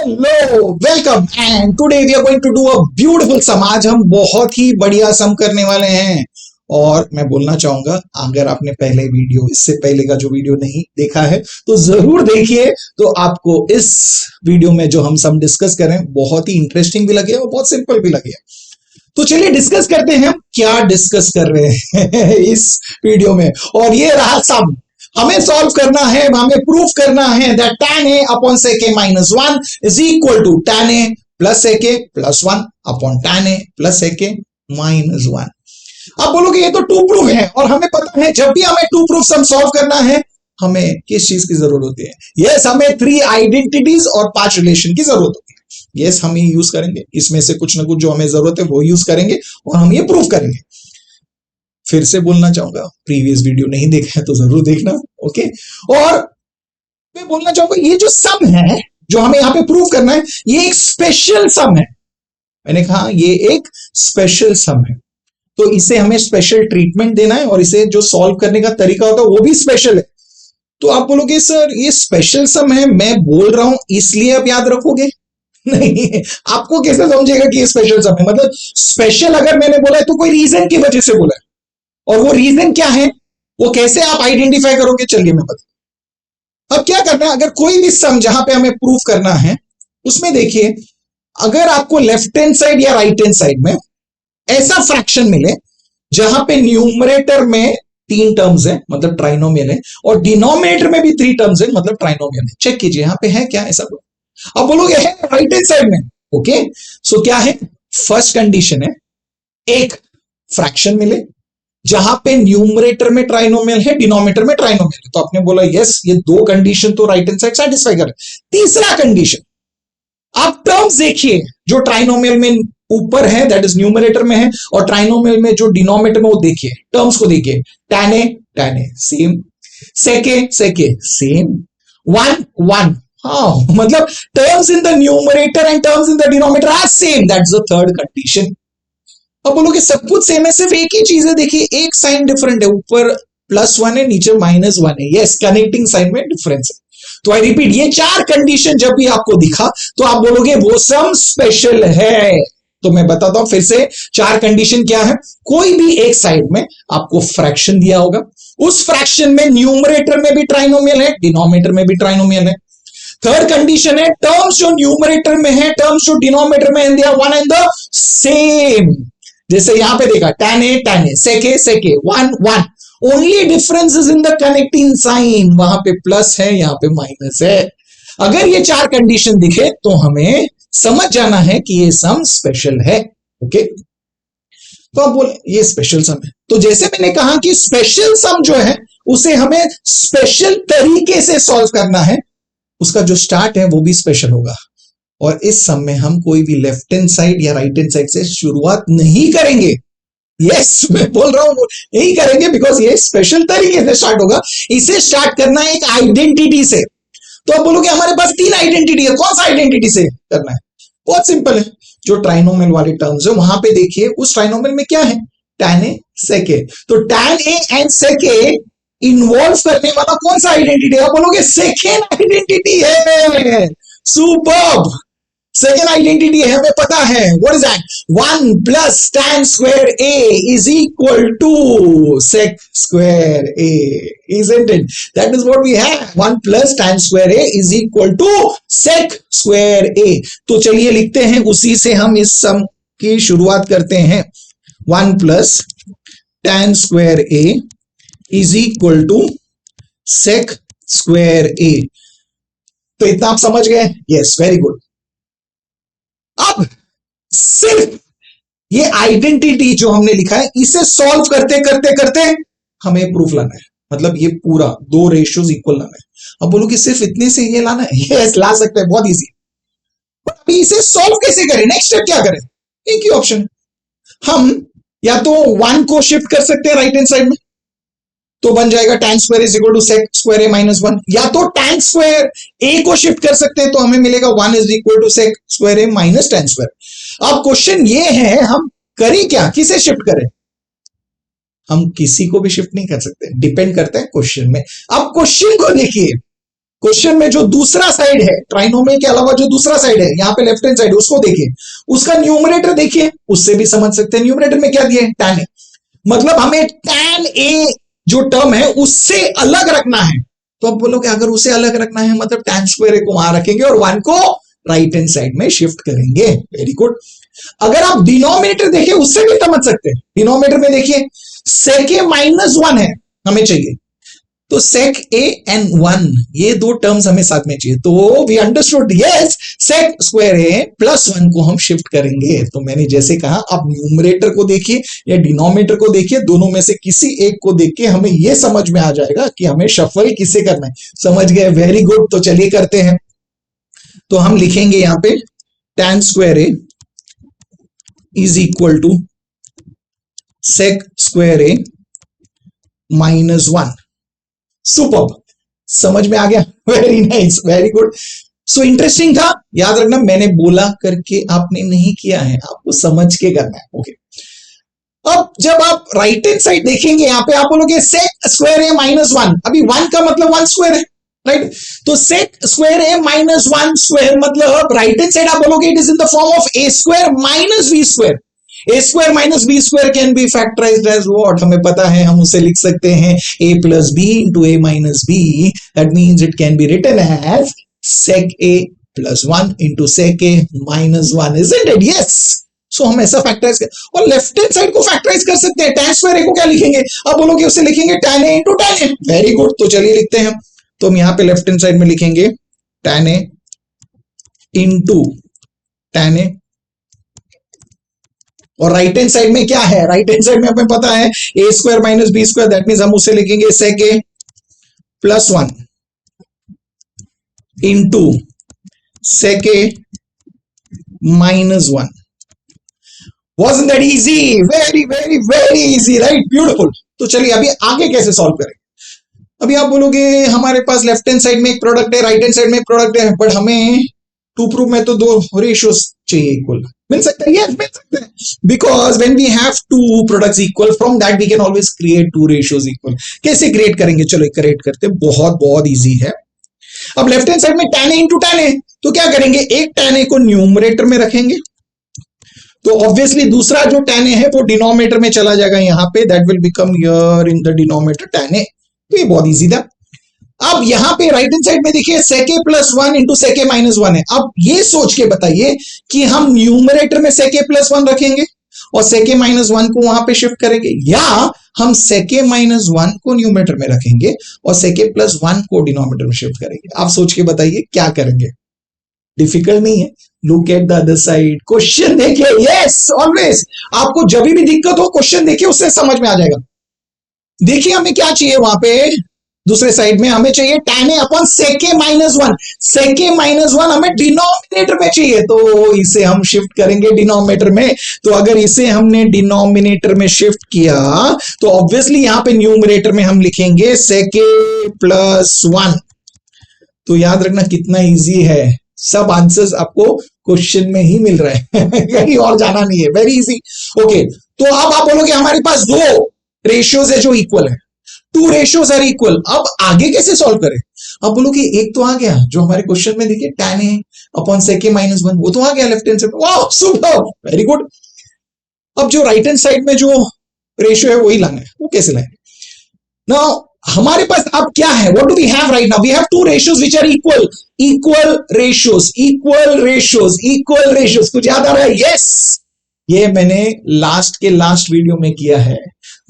Hello welcome and today we are going to do a beautiful sum. आज हम बहुत ही बढ़िया सम करने वाले हैं। और मैं बोलना चाहूंगा, अगर आपने पहले वीडियो, इससे पहले का जो वीडियो नहीं देखा है तो जरूर देखिए। तो आपको इस वीडियो में जो हम सम डिस्कस करें बहुत ही इंटरेस्टिंग भी लगे और बहुत सिंपल भी लगे। तो चलिए डिस्कस करते हैं, क्या डिस्कस कर रहे हैं इस वीडियो में। और ये रहा सम। हमें सॉल्व करना है, हमें प्रूफ करना है that tan a upon sec a minus 1 is equal to tan a plus sec a plus 1 upon tan a plus sec a minus 1। अब बोलोगे ये तो टू प्रूफ है, और हमें पता है जब भी हमें टू प्रूफ सम सॉल्व करना है हमें किस चीज की जरूरत होती है। यस, हमें 3 आइडेंटिटीज और 5 रिलेशन की जरूरत होती है। यस, हम ये यूज करेंगे, इसमें से कुछ ना कुछ जो हमें जरूरत है वो यूज करेंगे और हम ये प्रूफ करेंगे। फिर से बोलना चाहूंगा, प्रीवियस वीडियो नहीं देखा है तो जरूर देखना। ओके, और मैं बोलना चाहूंगा ये जो सम है जो हमें यहां पे प्रूव करना है, ये एक स्पेशल सम है। मैंने कहा ये एक स्पेशल सम है, तो इसे हमें स्पेशल ट्रीटमेंट देना है और इसे जो सॉल्व करने का तरीका होता है वो भी स्पेशल है। तो आप बोलोगे सर ये स्पेशल सम है, मैं बोल रहा हूं इसलिए आप याद रखोगे? नहीं, आपको कैसे समझेगा कि ये स्पेशल सम है? मतलब स्पेशल अगर मैंने बोला है तो कोई रीजन की वजह से बोला है, और वो रीजन क्या है वो कैसे आप आइडेंटिफाई करोगे? चलिए मैं बता। अब क्या करना है, अगर कोई भी सम जहां पे हमें प्रूफ करना है उसमें देखिए, अगर आपको लेफ्ट हैंड साइड या राइट हैंड साइड में ऐसा फ्रैक्शन मिले जहां पे न्यूमरेटर में 3 टर्म्स है मतलब ट्राइनोमियल है, और डिनोमिनेटर में भी 3 टर्म्स है मतलब ट्राइनोमियल है। चेक कीजिए यहां पे है क्या ऐसा कुछ? अब बोलोगे है राइट हैंड साइड में। ओके, सो क्या है? फर्स्ट कंडीशन है एक फ्रैक्शन मिले जहां पे न्यूमरेटर में ट्राइनोमियल है, डिनोमिनेटर में ट्राइनोमियल है। तो आपने बोला यस, ये 2 कंडीशन तो राइट हैंड साइड सेटिस्फाई करे। तीसरा कंडीशन, आप टर्म्स देखिए जो ट्राइनोमियल में ऊपर है दैट इज न्यूमरेटर में है, और ट्राइनोमियल में जो डिनोमिनेटर में वो देखिए, टर्म्स को देखिए। tan a same, sec a same, 1 1। हाँ, मतलब terms in the numerator and terms in the denominator are same, that's the third condition. अब बोलोगे सब कुछ सेम है, सिर्फ एक ही चीज है, देखिए एक साइन डिफरेंट है, ऊपर +1 है नीचे -1 है। यस, कनेक्टिंग साइन में डिफरेंस है। तो आई रिपीट, ये 4 कंडीशन जब भी आपको दिखा तो आप बोलोगे वो सम स्पेशल है। तो मैं बताता हूं फिर से 4 कंडीशन क्या है। कोई भी एक साइड में आपको फ्रैक्शन दिया होगा, उस फ्रैक्शन में न्यूमरेटर में भी ट्राइनोमियल है, डिनोमिनेटर में भी ट्राइनोमियल है। थर्ड कंडीशन है टर्म्स जो न्यूमरेटर में है, टर्म्स जो डिनोमिनेटर में है, they are one and the same. जैसे यहां पे देखा tan a, sec a 1 1, only difference is in the connecting sign, वहां पे प्लस है यहां पे माइनस है। अगर ये 4 कंडीशन दिखे तो हमें समझ जाना है कि ये सम स्पेशल है। ओके, तो आप बोले ये स्पेशल सम है, तो जैसे मैंने कहा कि स्पेशल सम जो है उसे हमें स्पेशल तरीके से सॉल्व करना है, उसका जो स्टार्ट है वो भी स्पेशल होगा। और इस सम में हम कोई भी लेफ्ट हैंड साइड या राइट हैंड साइड से शुरुआत नहीं करेंगे। यस, मैं बोल रहा हूं नहीं करेंगे, बिकॉज ये स्पेशल तरीके से स्टार्ट होगा। इसे स्टार्ट करना है एक आइडेंटिटी से। तो आप बोलोगे हमारे पास 3 आइडेंटिटी है, कौन सा आइडेंटिटी से करना है? बहुत सिंपल है, जो ट्राइनोमियल वाले टर्म्स है वहां पे देखिए, उस ट्राइनोमियल में क्या है? tan a sec a। तो tan a and sec a involve करने वाला कौन सा आइडेंटिटी है? आप बोलोगे सेकेंड आइडेंटिटी है। सुपर्ब, सेकेंड आइडेंटिटी है, हमें पता है। What is that? 1 plus tan square a is equal to sec square a, isn't it? That is what we have. 1 plus tan square a is equal to sec square a। तो चलिए लिखते हैं, उसी से हम इस सम की शुरुआत करते हैं। 1 plus tan square a is equal to sec square a। तो इतना आप समझ गए? Yes, very good. अब सिर्फ ये आइडेंटिटी जो हमने लिखा है इसे सॉल्व करते करते करते हमें प्रूफ लाना है, मतलब ये पूरा 2 रेशियोज इक्वल लाना है। अब बोलो कि सिर्फ इतने से ये लाना है? यस, ला सकते हैं, बहुत इजी। बट अभी इसे सॉल्व कैसे करें? नेक्स्ट स्टेप क्या करें? एक ही ऑप्शन, हम या तो 1 को शिफ्ट कर सकते हैं राइट हैंड साइड में, तो बन जाएगा tan square is equal to sec square a minus 1, या तो tan स्क्वायर a को शिफ्ट कर सकते हैं, तो हमें मिलेगा 1 is equal to sec square a minus tan square. अब क्वेश्चन ये है हम करें क्या, किसे शिफ्ट करें? हम किसी को भी शिफ्ट नहीं कर सकते, डिपेंड करता है क्वेश्चन में। अब क्वेश्चन को देखिए, क्वेश्चन में जो दूसरा साइड है ट्राइनोमियल के अलावा जो दूसरा साइड है यहाँ पे लेफ्ट हैंड साइड उसको देखिए, उसका न्यूमरेटर देखिए, उससे भी समझ सकते हैं। न्यूमरेटर में क्या दिया है? tan a, मतलब हमें tan a जो टर्म है उससे अलग रखना है। तो अब बोलोगे अगर उसे अलग रखना है मतलब tan स्क्वायर a को वहां रखेंगे और 1 को राइट हैंड साइड में शिफ्ट करेंगे। Very good. अगर आप डिनोमिनेटर देखिए उससे भी समझ सकते हैं। डिनोमिनेटर में देखिए sec a -1 है हमें चाहिए, तो sec a and 1 ये दो टर्म्स हमें साथ में चाहिए। तो we understood yes sec square a plus 1 को हम शिफ्ट करेंगे। तो मैंने जैसे कहा आप न्यूमरेटर को देखिए या डिनोमिनेटर को देखिए, दोनों में से किसी एक को देख के हमें यह समझ में आ जाएगा कि हमें शफल किसे करना है। समझ गए? Very good. तो चलिए करते हैं। तो हम लिखेंगे यहां पे tan square a is equal to sec square a -1। Super, समझ में आ गया? Very nice, very good. So interesting था। याद रखना मैंने बोला करके आपने नहीं किया है, आपको समझ के करना है। ओके, अब जब आप राइट हैंड साइड देखेंगे यहां पे आप बोलोगे sec स्क्वायर a -1। अभी 1 का मतलब 1 स्क्वायर है, राइट? तो sec स्क्वायर a -1 स्क्वायर मतलब राइट हैंड साइड आप बोलोगे it is in the form of a square minus b square. a square minus B square can be factorised as what? हमें पता है, हम उसे लिख सकते हैं a plus B into a minus B. That means it can be written as sec a plus 1 into sec a minus 1, isn't it? Yes. सो हम ऐसा फैक्टराइज कर और लेफ्ट हैंड साइड को फैक्टराइज कर सकते हैं। tan स्क्वायर a को क्या लिखेंगे? अब बोलोगे उसे लिखेंगे tan a into tan a। Very good. तो चलिए लिखते हैं। तो हम यहां पे लेफ्ट हैंड साइड में लिखेंगे tan a into tan a, और राइट हैंड साइड में क्या है? राइट हैंड साइड में हमें पता है a square minus B square. That means हम उसे लिखेंगे sec a plus 1 into sec a minus 1। Wasn't that easy? Very very very easy, right? Beautiful. तो चलिए अभी आगे कैसे सॉल्व करें? अभी आप बोलोगे हमारे पास लेफ्ट हैंड साइड में एक प्रोडक्ट है, राइट हैंड साइड में एक प्रोडक्ट है, बट हमें टू प्रूव में तो दो रेशियोज चाहिए इक्वल। मिल सकता है? यस, मिल सकता है। Because when we have two products equal from that we can always create two ratios equal. कैसे क्रिएट करेंगे? चलो क्रिएट करते हैं, बहुत बहुत इजी है। अब लेफ्ट हैंड साइड में tan a into tan a, तो क्या करेंगे? एक tan a को न्यूमरेटर में रखेंगे, तो ऑब्वियसली दूसरा जो tan a है वो डिनोमिनेटर में चला जाएगा यहां पे। That will become here in the denominator tan a। तो ये बहुत इजी था। अब यहां पे राइट हैंड साइड में देखिए sec a plus 1 into sec a minus 1 है। अब ये सोच के बताइए कि हम न्यूमरेटर में sec a प्लस 1 रखेंगे और sec a माइनस 1 को वहां पे शिफ्ट करेंगे, या हम sec a माइनस 1 को न्यूमरेटर में रखेंगे और sec a प्लस 1 को डिनोमिनेटर में शिफ्ट करेंगे। आप सोच के बताइए क्या करेंगे? डिफिकल्ट नहीं है। Look at the other side, question देखिए। यस, ऑलवेज आपको जब भी दिक्कत हो क्वेश्चन देखिए, उससे समझ में आ जाएगा। देखिए हमें क्या चाहिए वहां पे दूसरे साइड में? हमें चाहिए tan a upon sec a minus 1। sec a minus 1 हमें डिनोमिनेटर में चाहिए, तो इसे हम शिफ्ट करेंगे डिनोमिनेटर में। तो अगर इसे हमने डिनोमिनेटर में शिफ्ट किया तो ऑब्वियसली यहां पे न्यूमरेटर में हम लिखेंगे sec a प्लस 1। तो याद रखना कितना इजी है, सब आंसर्स आपको क्वेश्चन में ही मिल रहे हैं कहीं और जाना नहीं है। Very easy. ओके, तो अब आप बोलोगे हमारे पास दो रेशियोज है जो इक्वल है, टू रेशियोज आर इक्वल। अब आगे कैसे सॉल्व करें? अब बोलो कि एक तो आ गया जो हमारे क्वेश्चन में देखिए tan a upon sec a minus 1, वो तो आ गया लेफ्ट हैंड साइड। वाह, सुपर, वेरी गुड। अब जो राइट हैंड साइड में जो रेशियो है वही लाना है, वो कैसे लाएंगे? नाउ हमारे पास अब क्या है? What do we have right now? We have two ratios which are equal. Equal ratios, equal ratios, equal ratios. कुछ याद आ रहा है? यस, ये मैंने लास्ट के लास्ट वीडियो में किया है,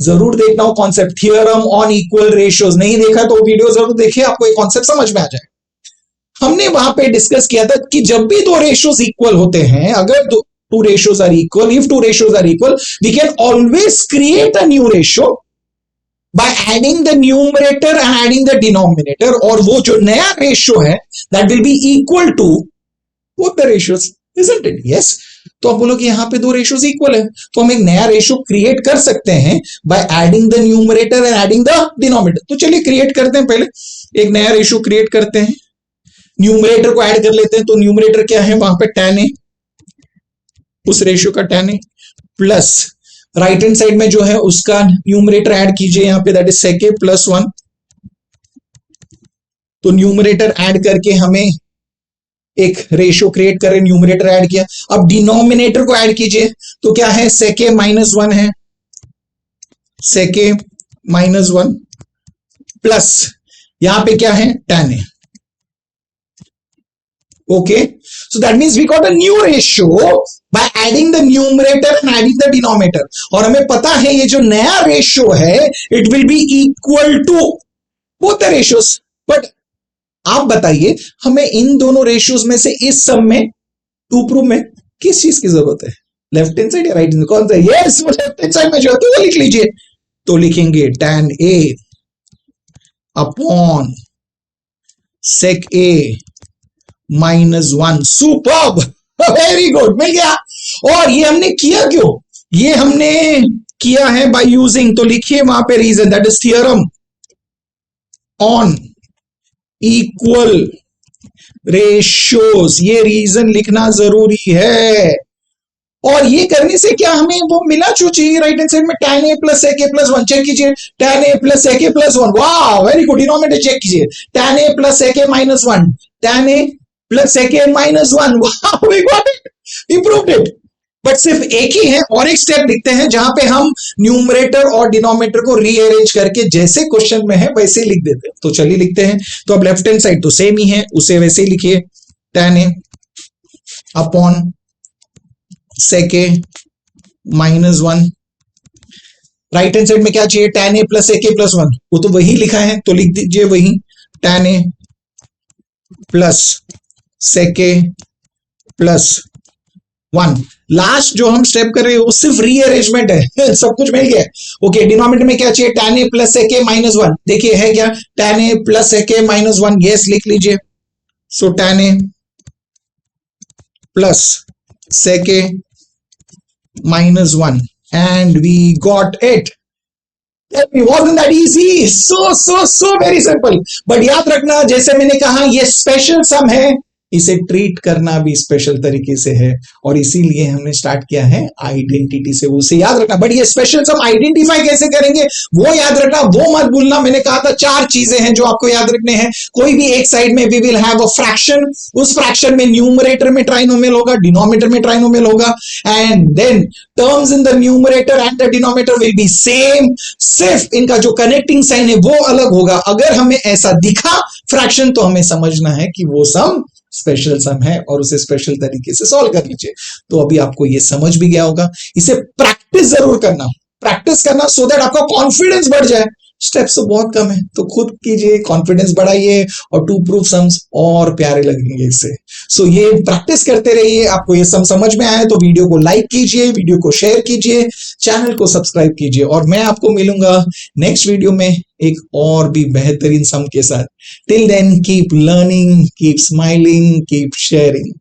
जरूर देखना हो concept, theorem on equal ratios. नहीं देखा तो वीडियो जरूर देखिए, आपको एक कॉन्सेप्ट समझ में आ जाए। हमने वहां पे डिस्कस किया था कि जब भी दो रेशियोज इक्वल होते हैं, अगर two ratios are equal, if two ratios are equal, we can always create a new ratio by adding the numerator and adding the denominator, और वो जो नया रेशियो है that will be equal to both the ratios, isn't it? Yes. तो आप बोलो कि यहां पे दो रेशियोज इक्वल है, तो हम एक नया रेशियो क्रिएट कर सकते हैं bye adding the numerator and adding the denominator. तो चलिए क्रिएट करते हैं, पहले एक नया रेशियो क्रिएट करते हैं, न्यूमरेटर को ऐड कर लेते हैं। तो न्यूमरेटर क्या है वहां पे? tan a, उस रेशियो का tan a plus right hand side में जो है उसका न्यूमरेटर ऐड कीजिए यहां पे, that is sec a plus 1 तो न्यूमरेटर ऐड करके हमें एक रेशियो क्रिएट कर रहे, न्यूमरेटर ऐड किया। अब डिनोमिनेटर को ऐड कीजिए, तो क्या है, सेके माइनस वन है, सेके माइनस वन प्लस यहां पे क्या है, tan है। Okay, so that means we got a new ratio by adding the numerator and adding the denominator. और हमें पता है ये जो नया रेशियो है, it will be equal to both the ratios. But आप बताइए हमें इन दोनों रेशियोज में से इस सम में टू प्रूव में किस चीज की जरूरत है, लेफ्ट हैंड साइड या राइट हैंड, कौन सा? यस, वो लेफ्ट हैंड साइड में जो है तो वो लिख लीजिए। तो लिखेंगे tan A upon sec A -1। Superb, very good, मिल गया। और ये हमने किया क्यों? ये हमने किया है बाय यूजिंग, तो लिखिए वहां पे reason, that is theorem on equal ratios. ये रीजन लिखना जरूरी है। और ये करने से क्या हमें वो मिला जो चाहिए राइट हैंड साइड में, tan A plus sec A plus 1। Check कीजिए, tan A plus sec A plus 1, वाह वेरी गुड। डिनोमिनेटर चेक कीजिए, tan A plus sec A minus 1, tan A plus sec A minus 1, वाह we got it, improved it. But सिर्फ एक ही है, और एक step लिखते हैं जहां पे हम न्यूमरेटर और डिनोमिनेटर को रीअरेंज करके जैसे क्वेश्चन में है वैसे ही लिख देते हैं। तो चलिए लिखते हैं। तो अब लेफ्ट हैंड साइड तो सेम ही है, उसे वैसे ही लिखिए, tan A upon sec A minus 1। Right hand side में क्या चाहिए, tan A plus sec A plus 1, वो तो वही लिखा है तो लिख दीजिए वही, tan A plus sec A plus 1। Last जो हम स्टेप कर रहे हैं वो सिर्फ रीअरेंजमेंट है सब कुछ मिल गया। ओके, डिनोमिनेटर में क्या चाहिए, tan A plus sec A minus 1। देखिए है क्या, tan A plus sec A minus 1, yes लिख लीजिए। सो tan A plus sec A minus 1 and we got it. It wasn't that easy, so very simple. But याद रखना, जैसे मैंने कहा ये स्पेशल सम है, इसे ट्रीट करना भी स्पेशल तरीके से है, और इसीलिए हमने स्टार्ट किया है आइडेंटिटी से, उसे याद रखना। बट ये स्पेशल सम आइडेंटिफाई कैसे करेंगे वो याद रखना, वो मत भूलना। मैंने कहा था 4 चीजें हैं जो आपको याद रखने हैं। कोई भी एक साइड में we will have a fraction, उस फ्रैक्शन में न्यूमरेटर में ट्राइनोमियल होगा, डिनोमिनेटर में ट्राइनोमियल होगा, and then terms in the numerator and the denominator will be same, सिर्फ इनका जो कनेक्टिंग साइन है वो अलग होगा। अगर हमें ऐसा दिखा फ्रैक्शन तो हमें समझना है कि वो सम स्पेशल सम है और उसे स्पेशल तरीके से सॉल्व कर लीजिए। तो अभी आपको ये समझ भी गया होगा। इसे प्रैक्टिस जरूर करना, प्रैक्टिस करना सो दैट आपका कॉन्फिडेंस बढ़ जाए। स्टेप्स तो बहुत कम है, तो खुद कीजिए, कॉन्फिडेंस बढ़ाइए, और टू प्रूफ सम्स और प्यारे लगेंगे इससे। सो ये प्रैक्टिस करते रहिए। आपको ये सम समझ में आए तो वीडियो को लाइक कीजिए, वीडियो को शेयर कीजिए, चैनल को सब्सक्राइब कीजिए, और मैं आपको मिलूंगा नेक्स्ट वीडियो में एक और भी बेहतरीन सम के साथ। Till then keep learning, keep smiling, keep sharing.